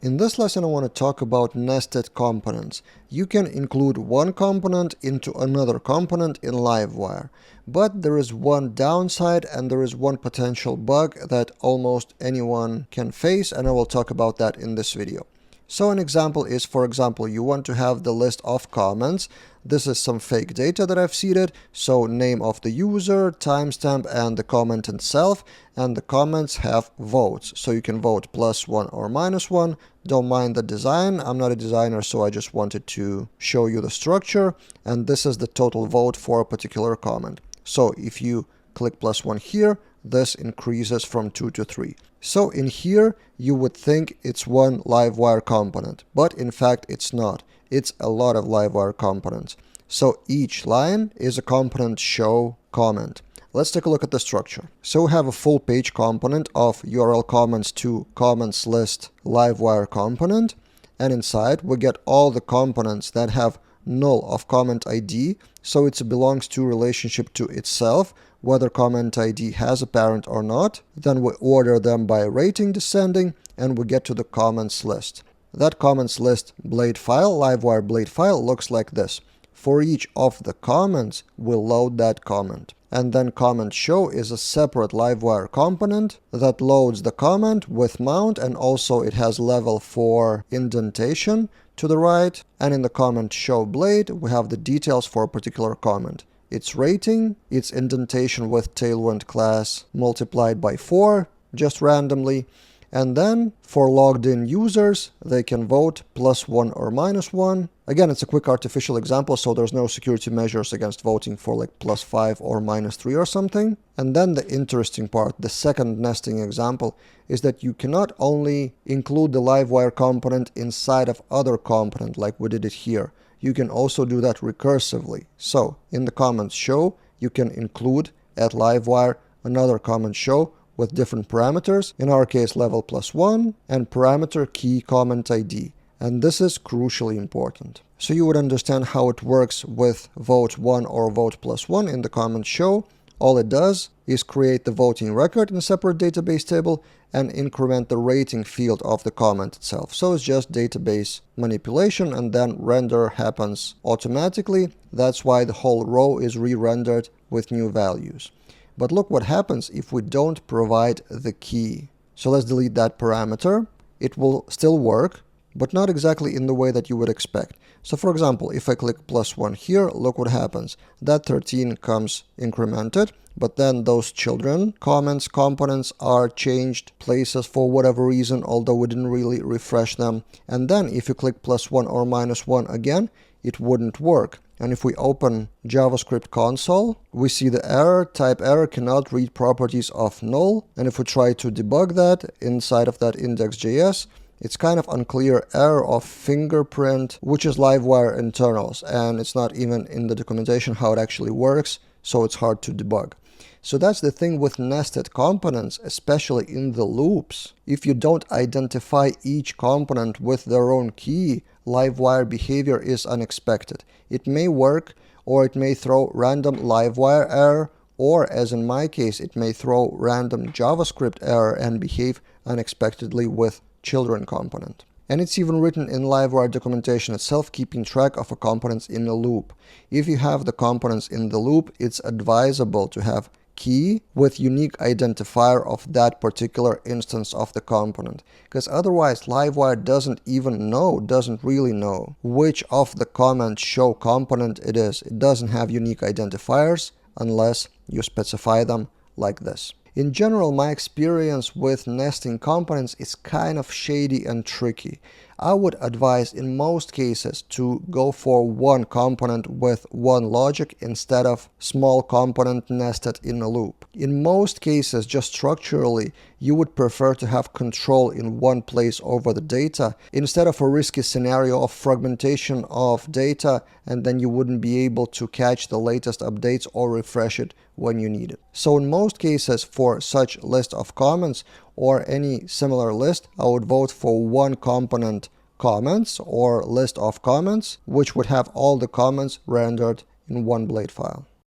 In this lesson, I want to talk about nested components. You can include one component into another component in Livewire, but there is one downside and there is one potential bug that almost anyone can face, and I will talk about that in this video. So an example is, for example, you want to have the list of comments. This is some fake data that I've seeded, so name of the user, timestamp, and the comment itself, and the comments have votes. So you can vote +1 or -1. Don't mind the design. I'm not a designer, so I just wanted to show you the structure, and this is the total vote for a particular comment. So if you click +1 here, this increases from 2 to 3. So in here, you would think it's one Livewire component, but in fact it's not. It's a lot of Livewire components. So each line is a component show comment. Let's take a look at the structure. So we have a full page component of URL comments to comments list Livewire component, and inside we get all the components that have null of comment ID, so it belongs to relationship to itself, whether comment ID has a parent or not. Then we order them by rating descending, and we get to the comments list. That comments list blade file, Livewire blade file, looks like this. For each of the comments, we'll load that comment. And then comment show is a separate Livewire component that loads the comment with mount, and also it has level for indentation to the right. And in the comment show blade, we have the details for a particular comment. Its rating, its indentation with Tailwind class multiplied by 4, just randomly. And then for logged in users, they can vote +1 or -1. Again, it's a quick artificial example, so there's no security measures against voting for like +5 or -3 or something. And then the interesting part, the second nesting example, is that you cannot only include the Livewire component inside of other component like we did it here. You can also do that recursively. So in the comments show, you can include at Livewire another comment show with different parameters, in our case level +1 and parameter key comment ID. And this is crucially important. So you would understand how it works with vote 1 or vote +1 in the comment show. All it does is create the voting record in a separate database table and increment the rating field of the comment itself. So it's just database manipulation, and then render happens automatically. That's why the whole row is re-rendered with new values. But look what happens if we don't provide the key. So let's delete that parameter. It will still work, but not exactly in the way that you would expect. So for example, if I click +1 here, look what happens. That 13 comes incremented, but then those children comments components are changed places for whatever reason, although we didn't really refresh them. And then if you click +1 or -1 again, it wouldn't work. And if we open JavaScript console, we see the error, type error, cannot read properties of null. And if we try to debug that inside of that index.js, it's kind of unclear error of fingerprint, which is Livewire internals, and it's not even in the documentation how it actually works, so it's hard to debug. So that's the thing with nested components, especially in the loops. If you don't identify each component with their own key, Livewire behavior is unexpected. It may work, or it may throw random Livewire error, or as in my case, it may throw random JavaScript error and behave unexpectedly with children component. And it's even written in Livewire documentation itself, keeping track of a components in a loop. If you have the components in the loop, it's advisable to have key with unique identifier of that particular instance of the component, because otherwise Livewire doesn't really know which of the comments show component it is. It doesn't have unique identifiers unless you specify them like this. In general, my experience with nesting components is kind of shady and tricky. I would advise in most cases to go for one component with one logic instead of small component nested in a loop. In most cases, just structurally, you would prefer to have control in one place over the data instead of a risky scenario of fragmentation of data, and then you wouldn't be able to catch the latest updates or refresh it when you need it. So in most cases, for such list of comments or any similar list, I would vote for one component comments or list of comments, which would have all the comments rendered in one blade file.